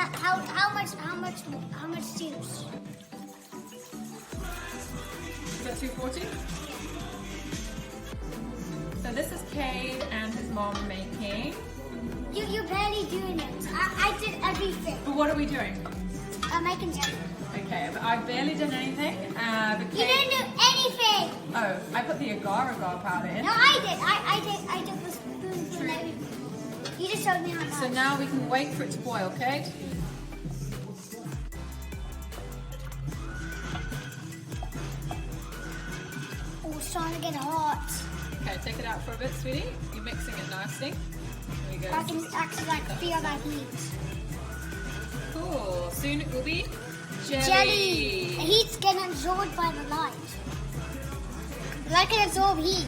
How much juice? Is that 240? So this is Kade and his mom making. You're barely doing it. I did everything. But what are we doing? Making jelly. Okay, but I've barely done anything. But You didn't do anything. Oh, I put the agar-agar powder in. No, I did. I did with spoons and everything. You just showed me how much. So now we can wait for it to boil, Kade. Oh, it's starting to get hot. Okay, take it out for a bit, sweetie. You're mixing it nicely. There we go. I can actually feel that heat. Cool. Soon it will be jelly. Jelly. The heat's getting absorbed by the light. Light can absorb heat.